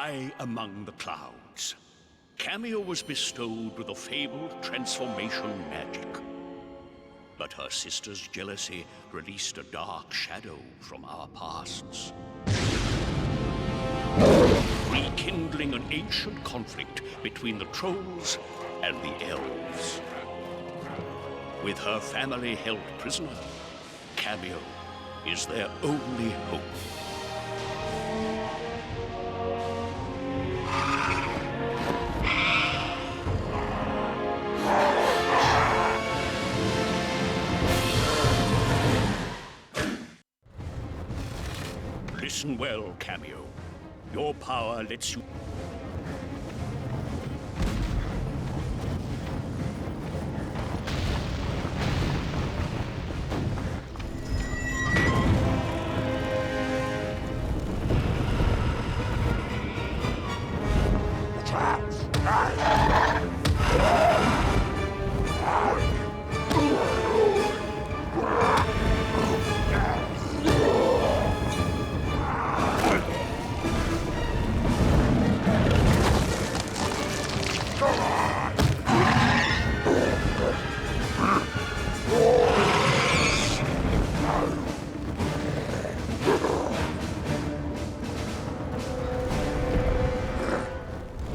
high among the clouds, Kameo was bestowed with the fabled transformation magic. But her sister's jealousy released a dark shadow from our pasts, rekindling an ancient conflict between the trolls and the elves. With her family held prisoner, Kameo is their only hope. Listen well, Kameo. Your power lets you...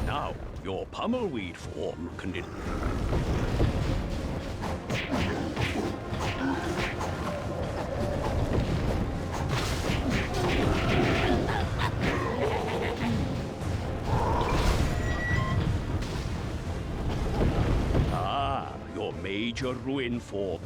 Now, your pummelweed form can... Your major ruin form.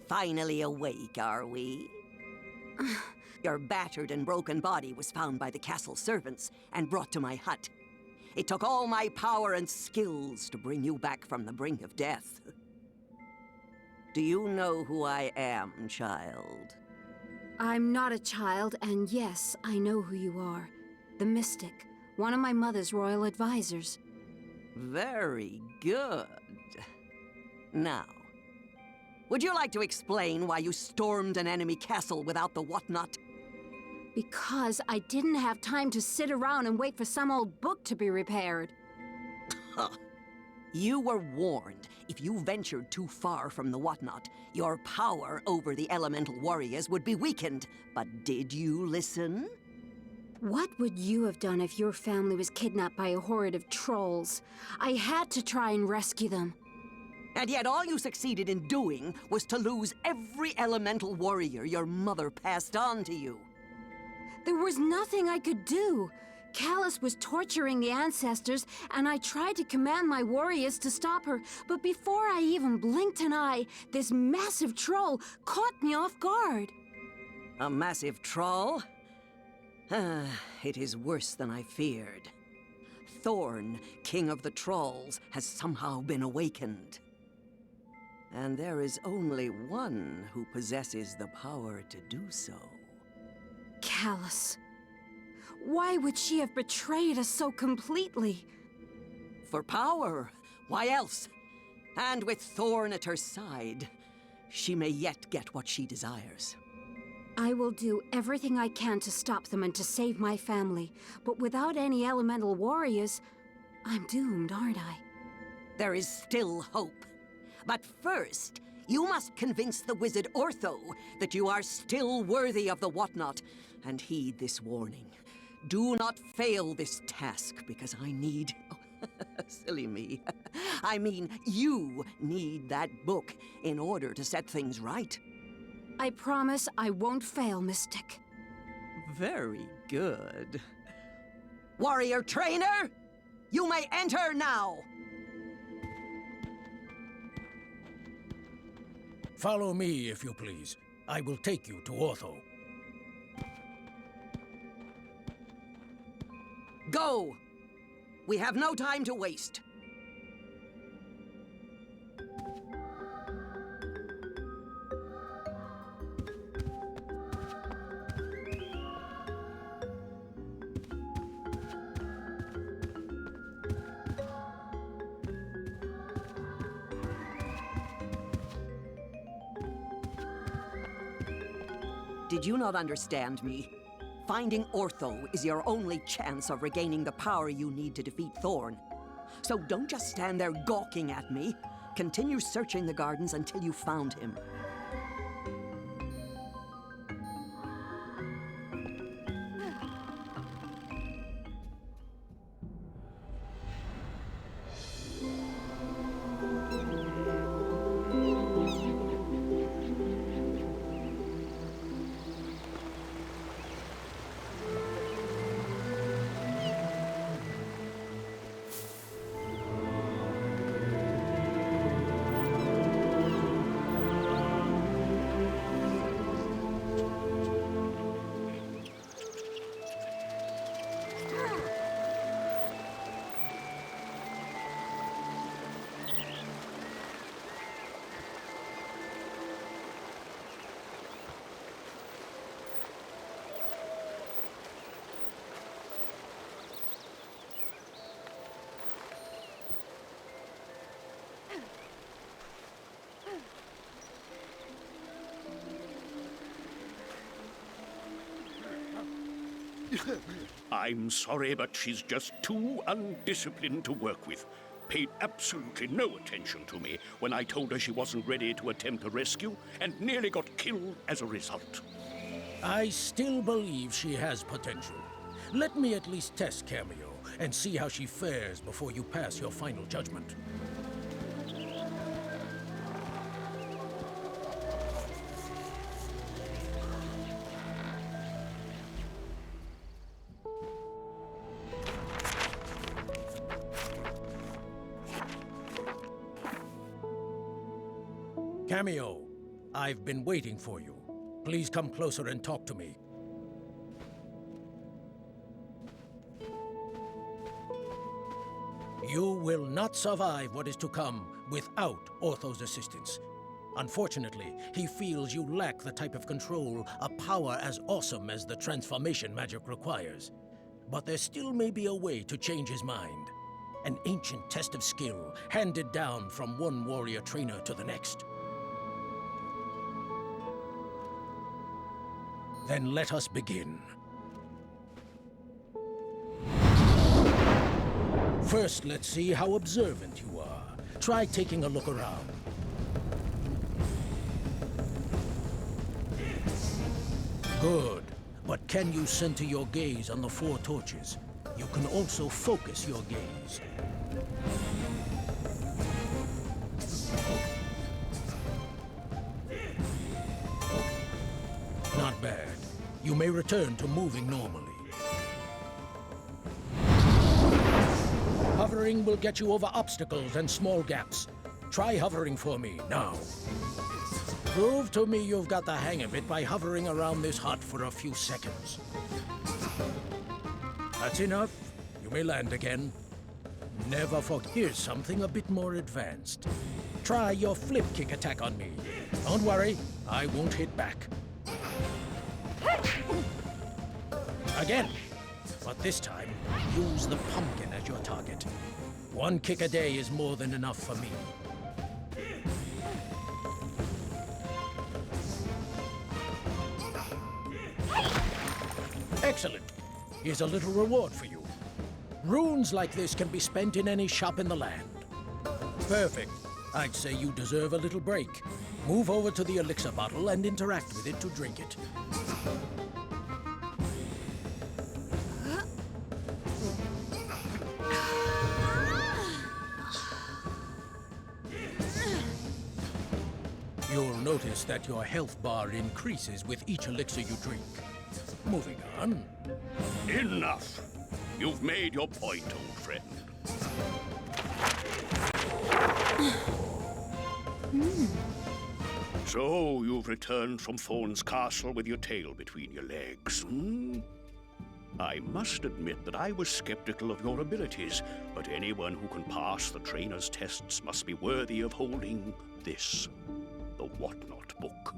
Finally awake, are we? Your battered and broken body was found by the castle servants and brought to my hut. It took all my power and skills to bring you back from the brink of death. Do you know who I am, child? I'm not a child, and yes, I know who you are. The Mystic, one of my mother's royal advisors. Very good. Now, would you like to explain why you stormed an enemy castle without the whatnot? Because I didn't have time to sit around and wait for some old book to be repaired. You were warned. If you ventured too far from the whatnot, your power over the elemental warriors would be weakened. But did you listen? What would you have done if your family was kidnapped by a horde of trolls? I had to try and rescue them. And yet all you succeeded in doing was to lose every elemental warrior your mother passed on to you. There was nothing I could do. Callus was torturing the ancestors, and I tried to command my warriors to stop her, but before I even blinked an eye, this massive troll caught me off guard. A massive troll? It is worse than I feared. Thorn, king of the trolls, has somehow been awakened. And there is only one who possesses the power to do so. Callus. Why would she have betrayed us so completely? For power. Why else? And with Thorn at her side, she may yet get what she desires. I will do everything I can to stop them and to save my family. But without any elemental warriors, I'm doomed, aren't I? There is still hope. But first, you must convince the wizard Ortho that you are still worthy of the whatnot. And heed this warning. Do not fail this task, because I need... Oh, silly me. I mean, you need that book in order to set things right. I promise I won't fail, Mystic. Very good. Warrior trainer, you may enter now! Follow me, if you please. I will take you to Ortho. Go! We have no time to waste. Did you not understand me? Finding Ortho is your only chance of regaining the power you need to defeat Thorn. So don't just stand there gawking at me. Continue searching the gardens until you found him. I'm sorry, but she's just too undisciplined to work with. Paid absolutely no attention to me when I told her she wasn't ready to attempt a rescue, and nearly got killed as a result. I still believe she has potential. Let me at least test Kameo and see how she fares before you pass your final judgment. Kameo, I've been waiting for you. Please come closer and talk to me. You will not survive what is to come without Ortho's assistance. Unfortunately, he feels you lack the type of control a power as awesome as the transformation magic requires. But there still may be a way to change his mind. An ancient test of skill handed down from one warrior trainer to the next. Then let us begin. First, let's see how observant you are. Try taking a look around. Good. But can you center your gaze on the 4 torches? You can also focus your gaze. Not bad. You may return to moving normally. Hovering will get you over obstacles and small gaps. Try hovering for me, now. Prove to me you've got the hang of it by hovering around this hut for a few seconds. That's enough. You may land again. Never forget. Here's something a bit more advanced. Try your flip kick attack on me. Don't worry, I won't hit back. Again. But this time, use the pumpkin as your target. 1 kick a day is more than enough for me. Excellent. Here's a little reward for you. Runes like this can be spent in any shop in the land. Perfect. I'd say you deserve a little break. Move over to the elixir bottle and interact with it to drink it. You'll notice that your health bar increases with each elixir you drink. Moving on. Enough! You've made your point, old friend. So, you've returned from Thorn's castle with your tail between your legs, hmm? I must admit that I was skeptical of your abilities, but anyone who can pass the trainer's tests must be worthy of holding this, the Whatnot Book.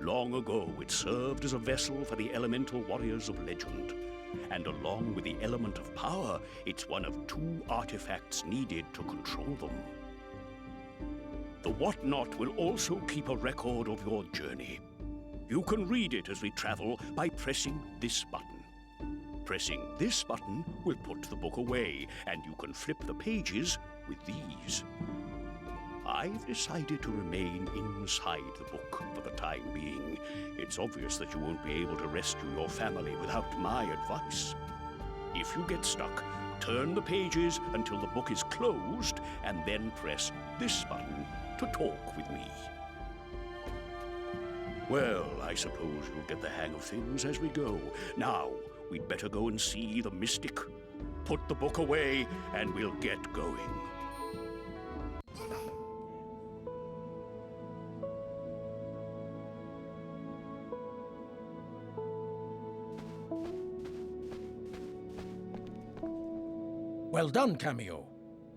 Long ago, it served as a vessel for the elemental warriors of legend. And along with the element of power, it's one of 2 artifacts needed to control them. The Whatnot will also keep a record of your journey. You can read it as we travel by pressing this button. Pressing this button will put the book away, and you can flip the pages with these. I've decided to remain inside the book for the time being. It's obvious that you won't be able to rescue your family without my advice. If you get stuck, turn the pages until the book is closed, and then press this button to talk with me. Well, I suppose you'll get the hang of things as we go. Now, we'd better go and see the mystic. Put the book away, and we'll get going. Well done, Kameo.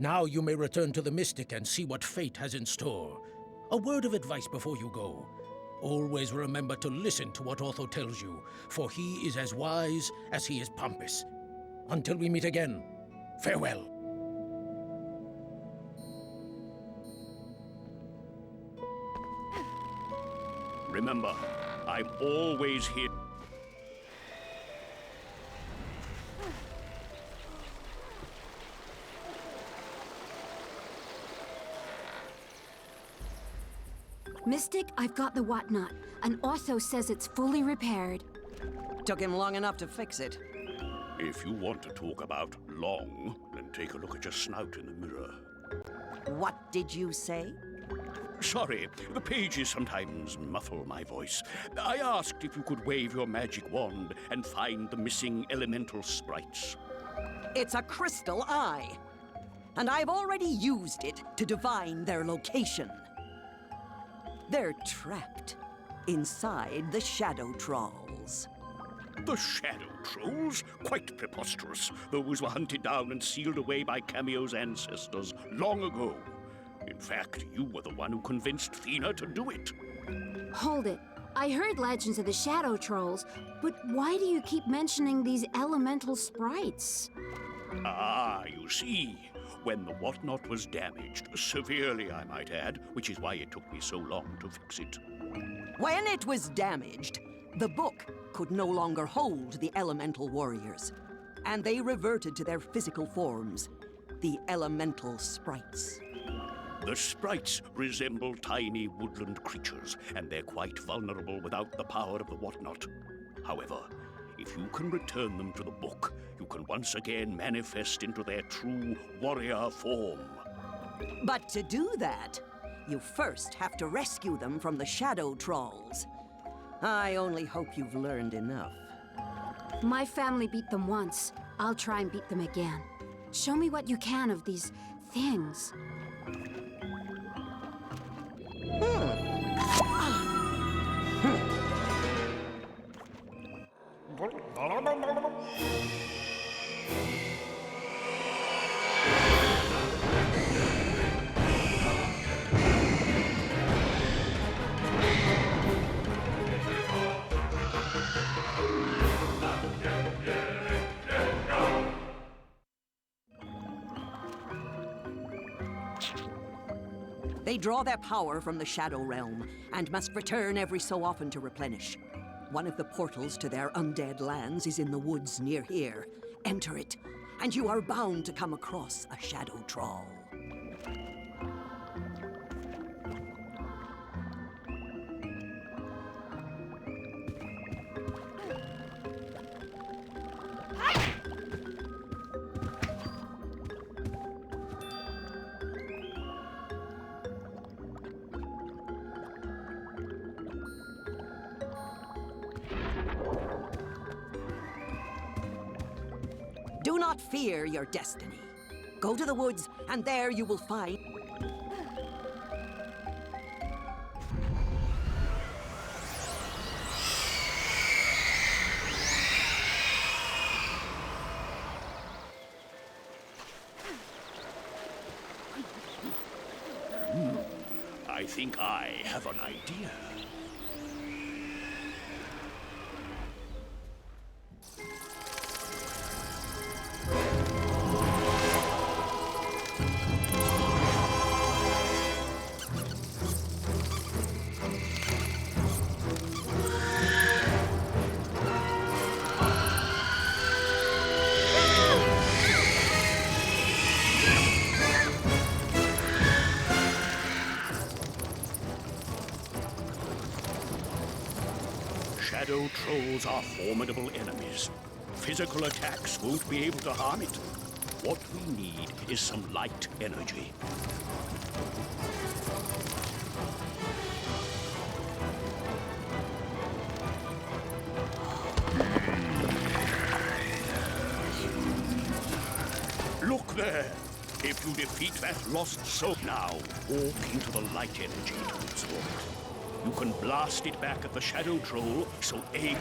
Now you may return to the Mystic and see what fate has in store. A word of advice before you go. Always remember to listen to what Otho tells you, for he is as wise as he is pompous. Until we meet again, farewell. Remember, I'm always here. Mystic, I've got the whatnot, and Otho says it's fully repaired. Took him long enough to fix it. If you want to talk about long, then take a look at your snout in the mirror. What did you say? Sorry, the pages sometimes muffle my voice. I asked if you could wave your magic wand and find the missing elemental sprites. It's a crystal eye, and I've already used it to divine their location. They're trapped inside the Shadow Trolls. The Shadow Trolls? Quite preposterous. Those were hunted down and sealed away by Kameo's ancestors long ago. In fact, you were the one who convinced Thina to do it. Hold it. I heard legends of the Shadow Trolls, but why do you keep mentioning these elemental sprites? Ah, you see. When the whatnot was damaged, severely I might add, which is why it took me so long to fix it. When it was damaged, the book could no longer hold the elemental warriors, and they reverted to their physical forms, the elemental sprites. The sprites resemble tiny woodland creatures, and they're quite vulnerable without the power of the whatnot. However, if you can return them to the book, you can once again manifest into their true warrior form. But to do that, you first have to rescue them from the Shadow Trolls. I only hope you've learned enough. My family beat them once. I'll try and beat them again. Show me what you can of these things. They draw their power from the Shadow Realm and must return every so often to replenish. One of the portals to their undead lands is in the woods near here. Enter it, and you are bound to come across a Shadow Troll. Do not fear your destiny. Go to the woods, and there you will find... I think I have an idea. shadow trolls are formidable enemies. Physical attacks won't be able to harm it. What we need is some light energy. Look there! If you defeat that lost soul now, walk into the light energy to absorb it. You can blast it back at the shadow troll, so aim.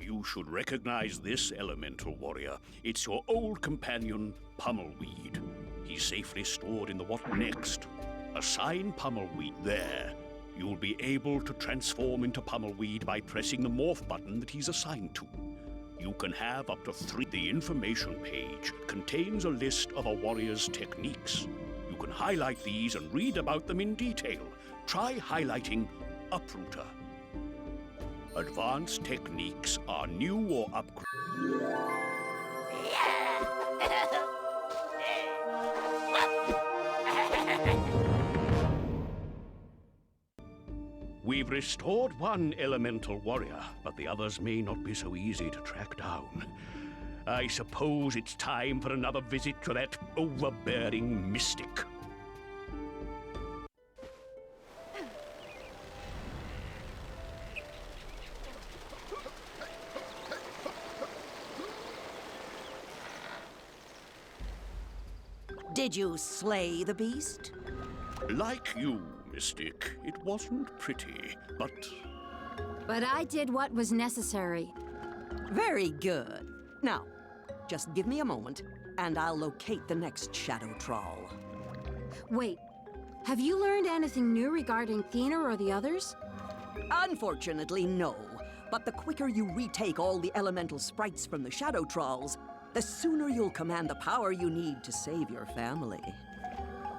You should recognize this elemental warrior. It's your old companion, Pummelweed. He's safely stored in the what next. Assign Pummelweed there. You'll be able to transform into Pummelweed by pressing the morph button that he's assigned to. You can have up to 3. The information page contains a list of a warrior's techniques. You can highlight these and read about them in detail. Try highlighting Uprooter. Advanced techniques are new or upgraded. We've restored one elemental warrior, but the others may not be so easy to track down. I suppose it's time for another visit to that overbearing mystic. Did you slay the beast? Like you, Mystic, it wasn't pretty, but... But I did what was necessary. Very good. Now, just give me a moment, and I'll locate the next shadow troll. Wait, have you learned anything new regarding Thena or the others? Unfortunately, no. But the quicker you retake all the elemental sprites from the shadow trolls, the sooner you'll command the power you need to save your family.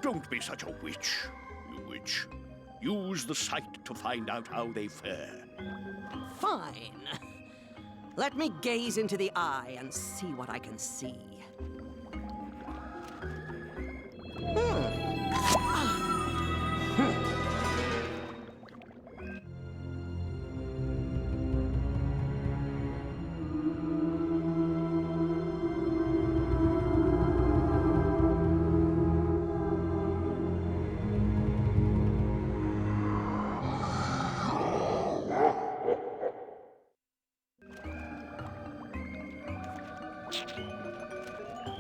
Don't be such a witch, you witch. Use the sight to find out how they fare. Fine. Let me gaze into the eye and see what I can see.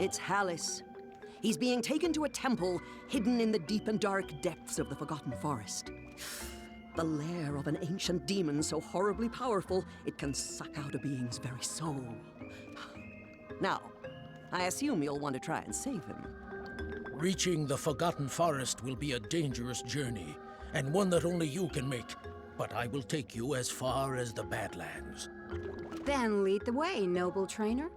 It's Hallis. He's being taken to a temple hidden in the deep and dark depths of the Forgotten Forest. The lair of an ancient demon so horribly powerful it can suck out a being's very soul. Now, I assume you'll want to try and save him. Reaching the Forgotten Forest will be a dangerous journey, and one that only you can make. But I will take you as far as the Badlands. Then lead the way, noble trainer.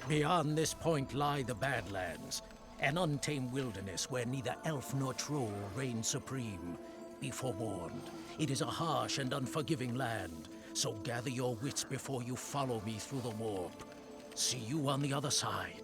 Beyond this point lie the Badlands, an untamed wilderness where neither elf nor troll reign supreme. Be forewarned, it is a harsh and unforgiving land, so gather your wits before you follow me through the warp. See you on the other side.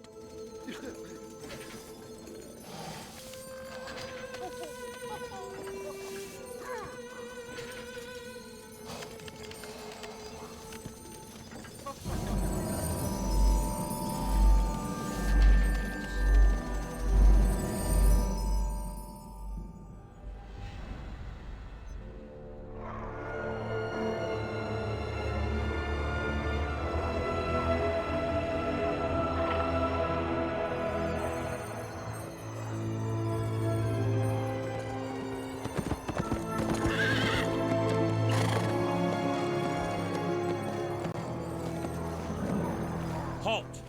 Halt!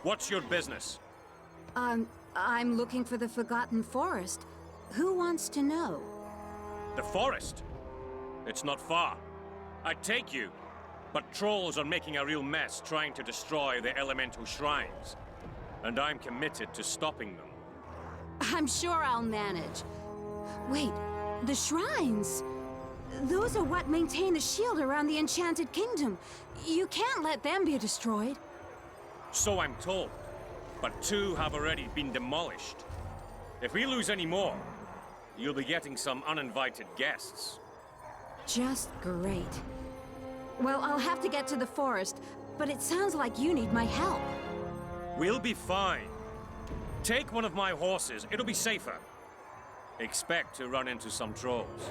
What's your business? I'm looking for the Forgotten Forest. Who wants to know? The forest? It's not far. I'd take you. But trolls are making a real mess trying to destroy the elemental shrines. And I'm committed to stopping them. I'm sure I'll manage. Wait, the shrines! Those are what maintain the shield around the Enchanted Kingdom. You can't let them be destroyed. So I'm told. But 2 have already been demolished. If we lose any more, you'll be getting some uninvited guests. Just great. Well, I'll have to get to the forest, but it sounds like you need my help. We'll be fine. Take one of my horses, it'll be safer. Expect to run into some trolls.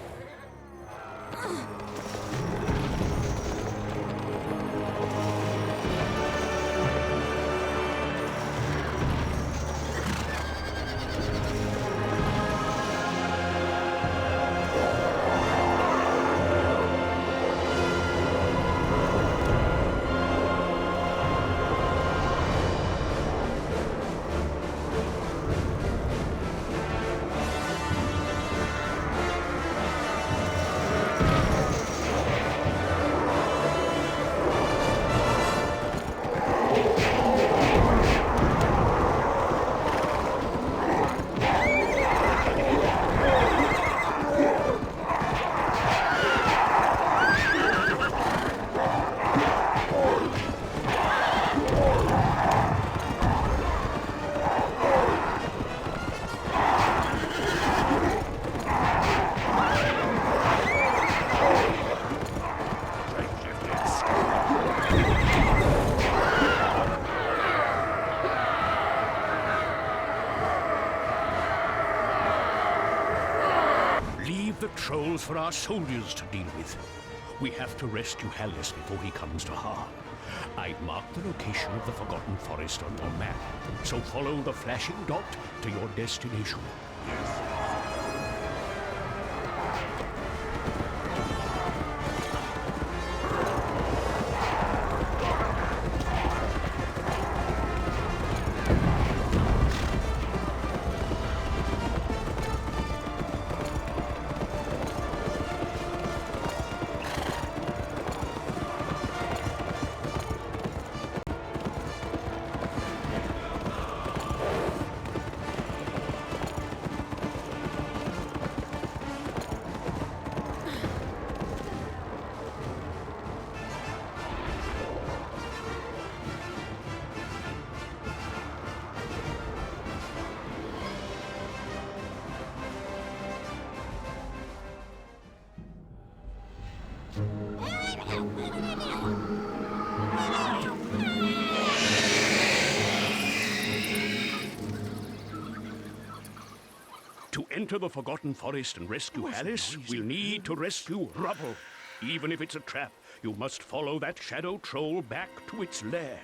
The trolls for our soldiers to deal with. We have to rescue Hallis before he comes to harm. I've marked the location of the Forgotten Forest on your map, so follow the flashing dot to your destination. To enter the Forgotten Forest and rescue Hallis, we'll need to rescue Rubble. Even if it's a trap, you must follow that shadow troll back to its lair.